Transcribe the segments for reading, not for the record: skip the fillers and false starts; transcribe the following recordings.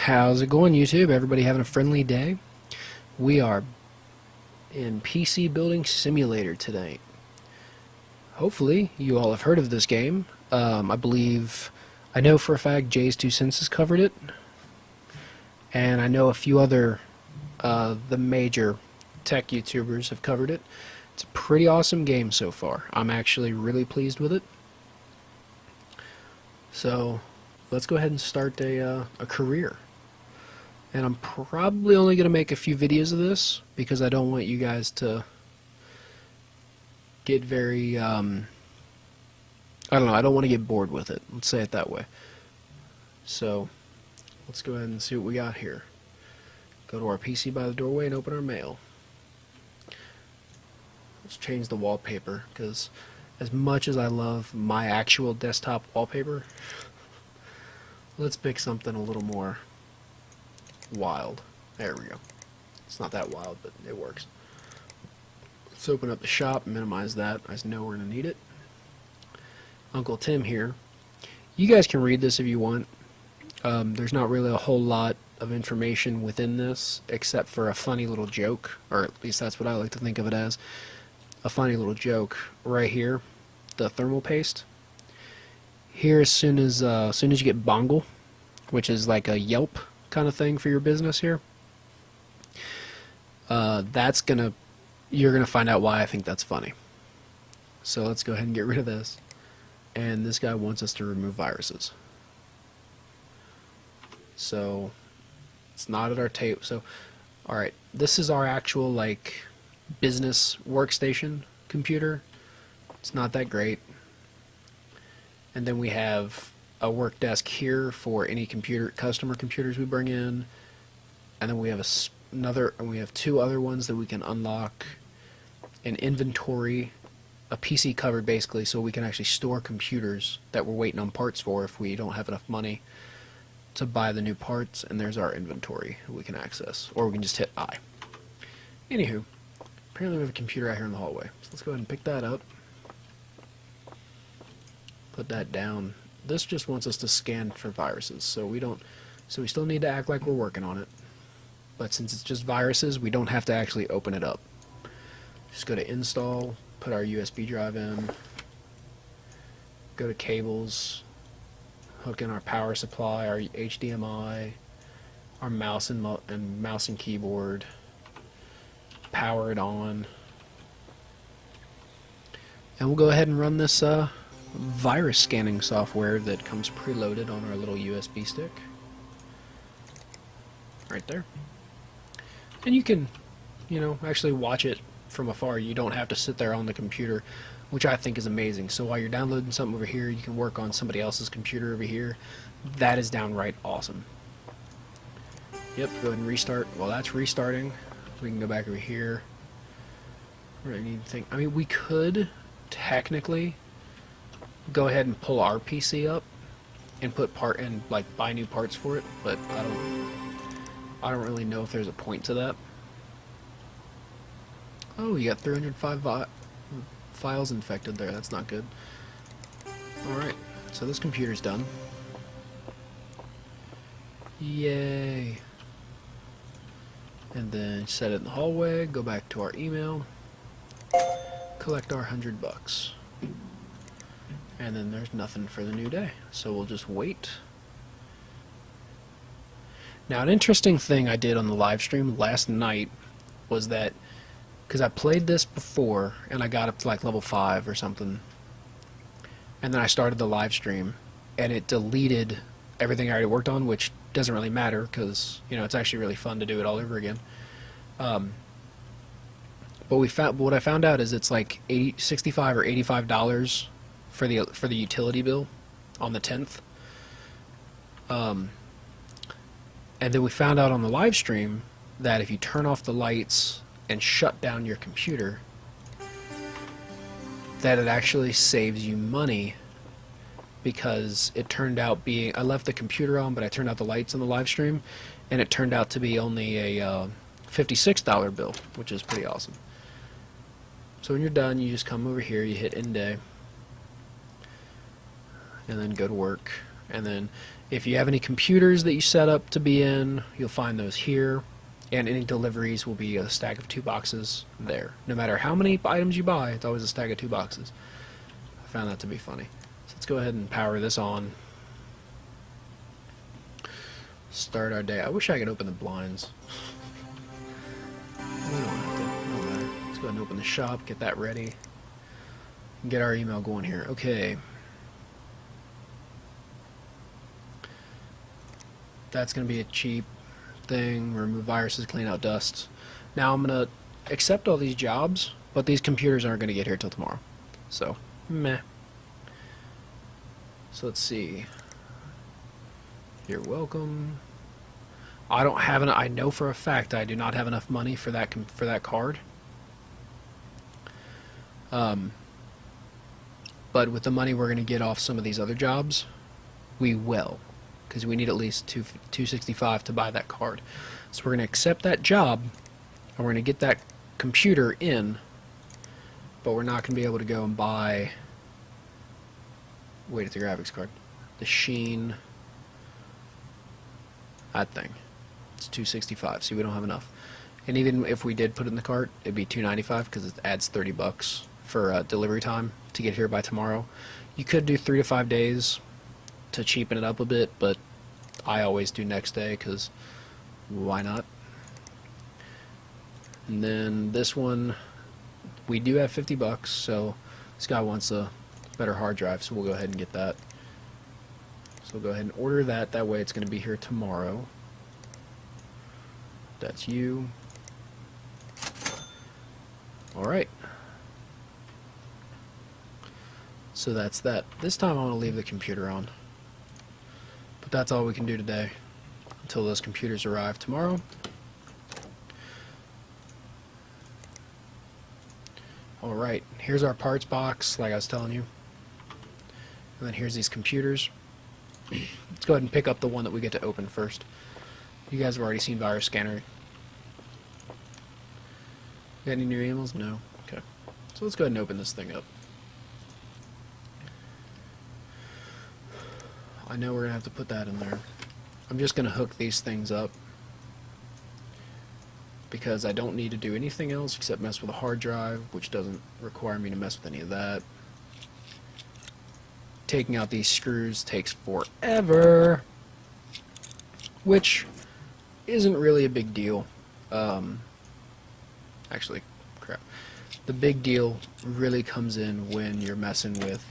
How's it going, YouTube? Everybody having a friendly day? We are in PC Building Simulator today. Hopefully, you all have heard of this game. I know for a fact Jay's 2 Cents has covered it, and I know a few other the major tech YouTubers have covered it. It's a pretty awesome game so far. I'm actually really pleased with it. So, let's go ahead and start a career. And I'm probably only going to make a few videos of this because I don't want you guys to get very, I don't know, I don't want to get bored with it. Let's say it that way. So, let's go ahead and see what we got here. Go to our PC by the doorway and open our mail. Let's change the wallpaper because as much as I love my actual desktop wallpaper, let's pick something a little more wild. There we go. It's not that wild, but it works. Let's open up the shop, minimize that. I know we're going to need it. Uncle Tim here. You guys can read this if you want. There's not really a whole lot of information within this except for a funny little joke, or at least that's what I like to think of it as. A funny little joke right here. The thermal paste. Here, as soon as you get Bongle, which is like a Yelp kind of thing for your business here, you're gonna find out why I think that's funny. So let's go ahead and get rid of this. And this guy wants us to remove viruses. So it's not at our tape. So, all right, this is our actual like business workstation computer. It's not that great. And then we have a work desk here for any customer computers we bring in, and then we have we have two other ones that we can unlock, an inventory, a PC cupboard basically, so we can actually store computers that we're waiting on parts for if we don't have enough money to buy the new parts. And there's our inventory we can access, or we can just hit I. Anywho, apparently we have a computer out here in the hallway, so let's go ahead and pick that up, put that down. This just wants us to scan for viruses, so we still need to act like we're working on it. But since it's just viruses, we don't have to actually open it up. Just go to install, put our USB drive in, go to cables, hook in our power supply, our HDMI, our mouse and keyboard, power it on, and we'll go ahead and run this virus scanning software that comes preloaded on our little USB stick right there. And you can, actually watch it from afar. You don't have to sit there on the computer, which I think is amazing. So while you're downloading something over here, you can work on somebody else's computer over here. That is downright awesome. Yep, go ahead and restart. While that's restarting, we can go back over here. We could technically go ahead and pull our PC up and buy new parts for it, but I don't really know if there's a point to that. Oh, you got 305 files infected there. That's not good. Alright, so this computer's done. Yay. And then set it in the hallway, go back to our email, collect our $100. And then there's nothing for the new day, so we'll just wait. Now, an interesting thing I did on the live stream last night was that, because I played this before and I got up to like level 5 or something, and then I started the live stream and it deleted everything I already worked on, which doesn't really matter because it's actually really fun to do it all over again. But what I found out is it's like $65 or $85 for the utility bill on the 10th. And then we found out on the live stream that if you turn off the lights and shut down your computer, that it actually saves you money, because it turned out I left the computer on, but I turned out the lights on the live stream, and it turned out to be only a $56 bill, which is pretty awesome. So when you're done, you just come over here, you hit end day, and then go to work. And then if you have any computers that you set up to be in, you'll find those here. And any deliveries will be a stack of 2 boxes there. No matter how many items you buy, it's always a stack of 2 boxes. I found that to be funny. So let's go ahead and power this on. Start our day. I wish I could open the blinds. We don't have to. No matter. Let's go ahead and open the shop, get that ready, and get our email going here. Okay. That's going to be a cheap thing. Remove viruses, clean out dust. Now I'm going to accept all these jobs, but these computers aren't going to get here till tomorrow. So, meh. So let's see. You're welcome. I don't have I know for a fact I do not have enough money for that card. But with the money we're going to get off some of these other jobs, we will, because we need at least $265 to buy that card. So we're going to accept that job, and we're going to get that computer in, but we're not going to be able to go and buy. Wait, it's the graphics card. The Sheen. That thing. It's $265. See, we don't have enough. And even if we did put it in the cart, it'd be $295 because it adds $30 for delivery time to get here by tomorrow. You could do 3 to 5 days to cheapen it up a bit, but I always do next day because why not? And then this one, we do have $50, so this guy wants a better hard drive, so we'll go ahead and get that. So we'll go ahead and order that. That way it's going to be here tomorrow. That's you. Alright. So that's that. This time I want to leave the computer on. But that's all we can do today until those computers arrive tomorrow. Alright, here's our parts box, like I was telling you. And then here's these computers. Let's go ahead and pick up the one that we get to open first. You guys have already seen Virus Scanner. Got any new emails? No? Okay. So let's go ahead and open this thing up. I know we're going to have to put that in there. I'm just going to hook these things up because I don't need to do anything else except mess with a hard drive, which doesn't require me to mess with any of that. Taking out these screws takes forever, which isn't really a big deal. Actually, crap. The big deal really comes in when you're messing with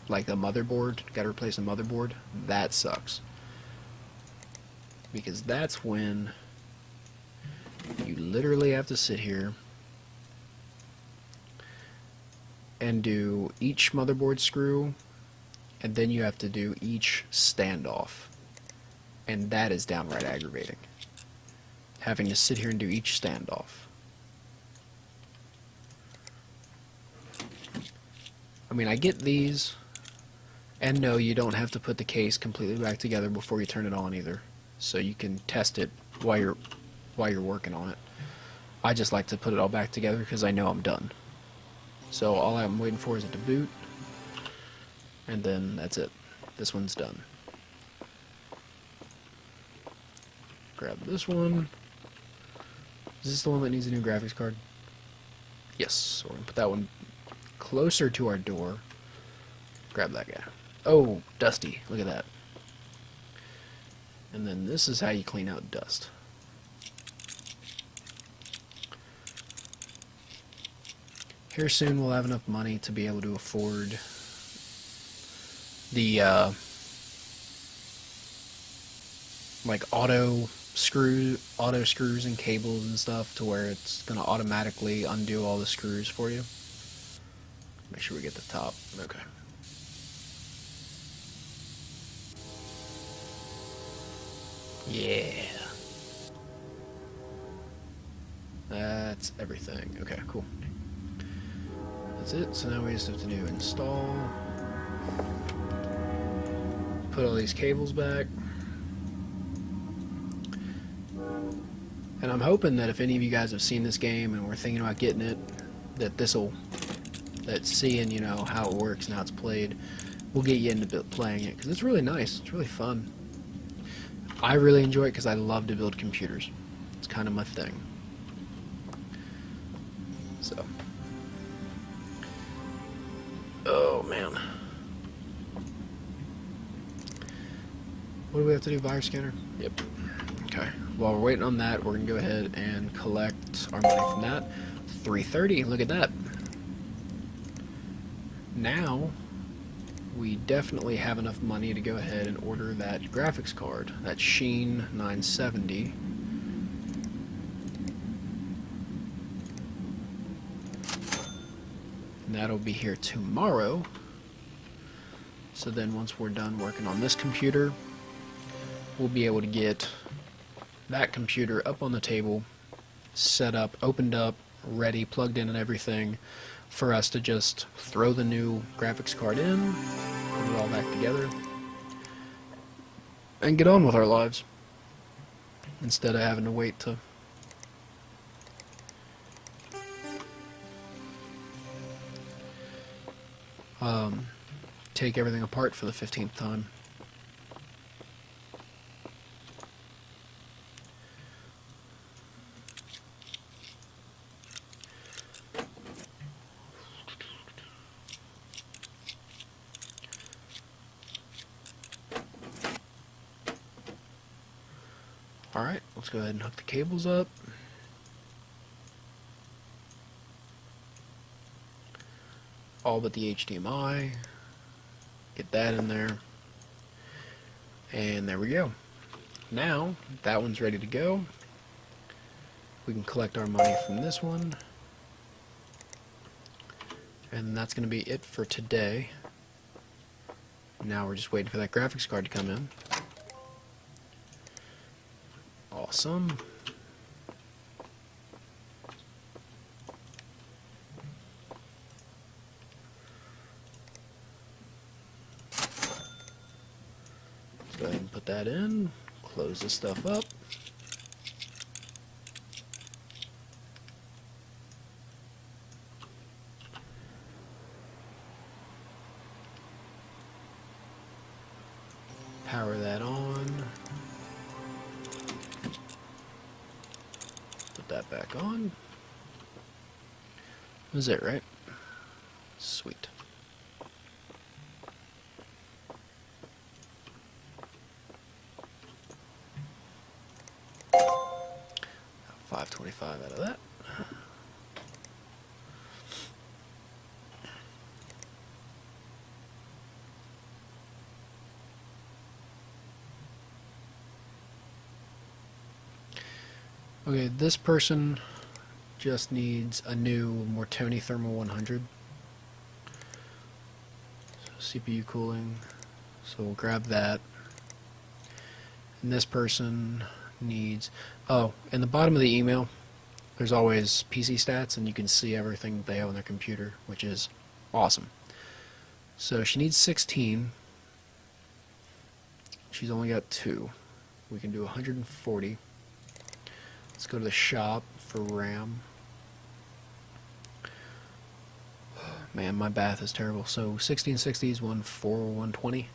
like a motherboard. Got to replace a motherboard. That sucks, because that's when you literally have to sit here and do each motherboard screw, and then you have to do each standoff, and that is downright aggravating, having to sit here and do each standoff. I mean, I get these, and no, you don't have to put the case completely back together before you turn it on either, so you can test it while you're working on it. I just like to put it all back together because I know I'm done. So all I'm waiting for is it to boot, and then that's it. This one's done. Grab this one. Is this the one that needs a new graphics card? Yes, so we're going to put that one closer to our door. Grab that guy. Oh, dusty. Look at that. And then this is how you clean out dust. Here soon we'll have enough money to be able to afford the like auto screws and cables and stuff, to where it's gonna automatically undo all the screws for you. Make sure we get the top. Okay. Yeah. That's everything. Okay, cool. That's it. So now we just have to do install. Put all these cables back. And I'm hoping that if any of you guys have seen this game and we're thinking about getting it, that seeing, you know, how it works and how it's played will get you into playing it, because it's really nice. It's really fun. I really enjoy it because I love to build computers. It's kind of my thing. So. Oh, man. What do we have to do? Virus scanner? Yep. Okay. While we're waiting on that, we're going to go ahead and collect our money from that. 330. Look at that. Now, we definitely have enough money to go ahead and order that graphics card, that Sheen 970. And that'll be here tomorrow. So then once we're done working on this computer, we'll be able to get that computer up on the table, set up, opened up, ready, plugged in and everything for us to just throw the new graphics card in, put it all back together, and get on with our lives instead of having to wait to take everything apart for the 15th time. Alright, let's go ahead and hook the cables up. All but the HDMI. Get that in there. And there we go. Now, that one's ready to go. We can collect our money from this one. And that's going to be it for today. Now we're just waiting for that graphics card to come in. Awesome. Let's go ahead and put that in. Close this stuff up. Power that on. Put that back on. That's it, right? Sweet. $5.25 out of that. Okay, this person just needs a new Mortoni Thermal 100. So CPU cooling. So we'll grab that. And this person needs... Oh, in the bottom of the email, there's always PC stats, and you can see everything they have on their computer, which is awesome. So she needs 16. She's only got 2. We can do 140. Let's go to the shop for RAM. Man, my math is terrible. So 1660s, 120.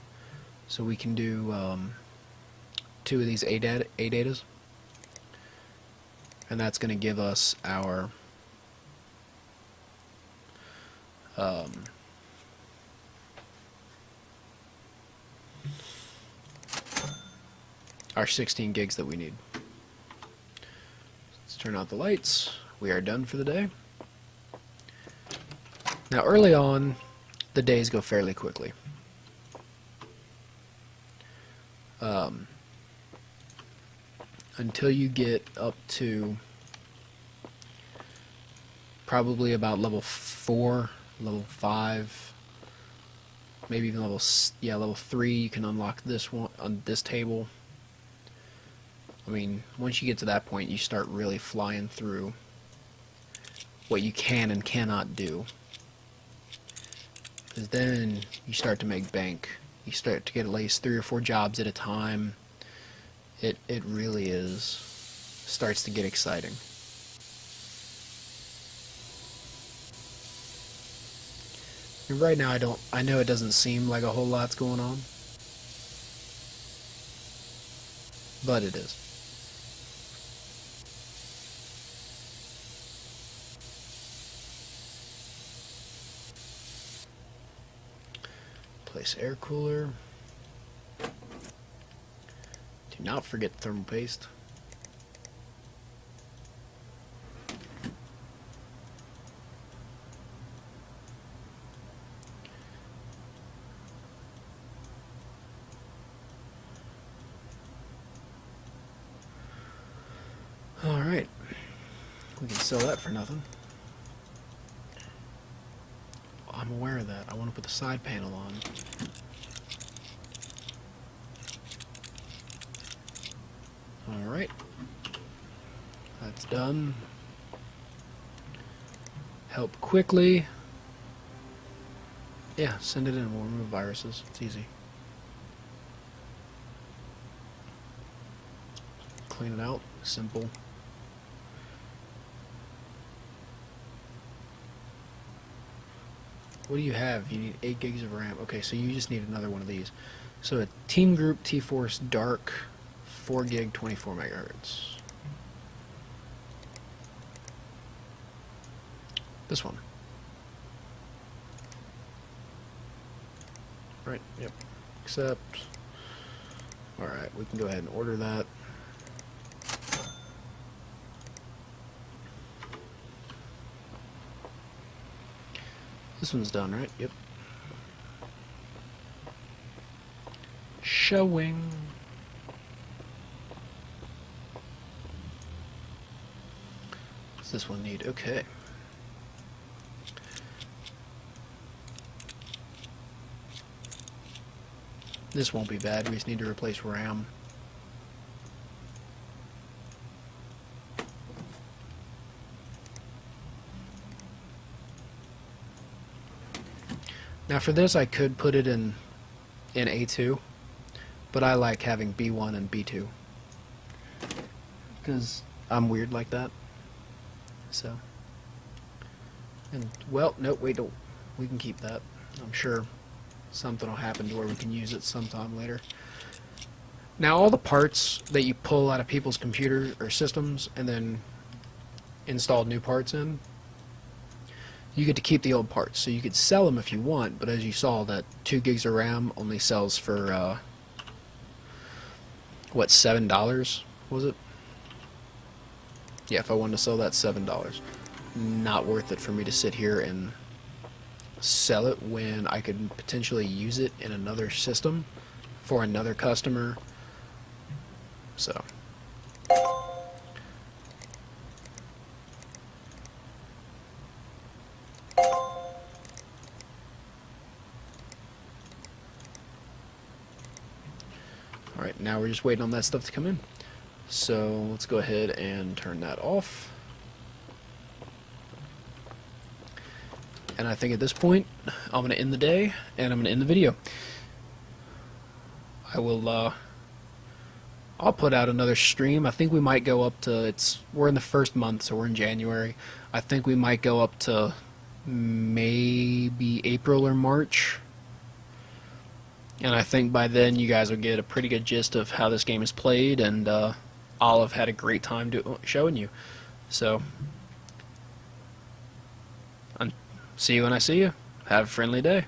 So we can do 2 of these ADATAs. And that's going to give us our our 16 gigs that we need. Let's turn out the lights. We are done for the day. Now early on, the days go fairly quickly. Until you get up to probably about level 4, level 5, maybe even level 3, you can unlock this one on this table. I mean, once you get to that point, you start really flying through what you can and cannot do. Because then you start to make bank. You start to get at least 3 or 4 jobs at a time. It really starts to get exciting. And right now I know it doesn't seem like a whole lot's going on, but it is. Place air cooler. Do not forget thermal paste. Alright. We can sell that for nothing. I'm aware of that. I want to put the side panel on. Alright. That's done. Help quickly. Yeah, send it in. We'll remove viruses. It's easy. Clean it out. Simple. What do you have? You need 8 gigs of RAM. Okay, so you just need another one of these. So a Team Group T-Force Dark 4 gig 24 megahertz. This one. Right, yep. Accept. Alright, we can go ahead and order that. This one's done, right? Yep. Showing. What's this one need? Okay. This won't be bad. We just need to replace RAM. Now for this I could put it in A2, but I like having B1 and B2 because I'm weird like that. So, and well, nope, wait, don't. We can keep that. I'm sure something will happen to where we can use it sometime later. Now all the parts that you pull out of people's computers or systems and then install new parts in, you get to keep the old parts. So you could sell them if you want, but as you saw, that 2 gigs of RAM only sells for what, $7 was it? Yeah, if I wanted to sell that, $7. Not worth it for me to sit here and sell it when I could potentially use it in another system for another customer. So alright, now we're just waiting on that stuff to come in. So let's go ahead and turn that off. And I think at this point, I'm going to end the day, and I'm going to end the video. I will, I'll put out another stream. I think we might go up to, we're in the first month, so we're in January. I think we might go up to maybe April or March. And I think by then you guys will get a pretty good gist of how this game is played, and I'll have had a great time showing you. So, see you when I see you. Have a friendly day.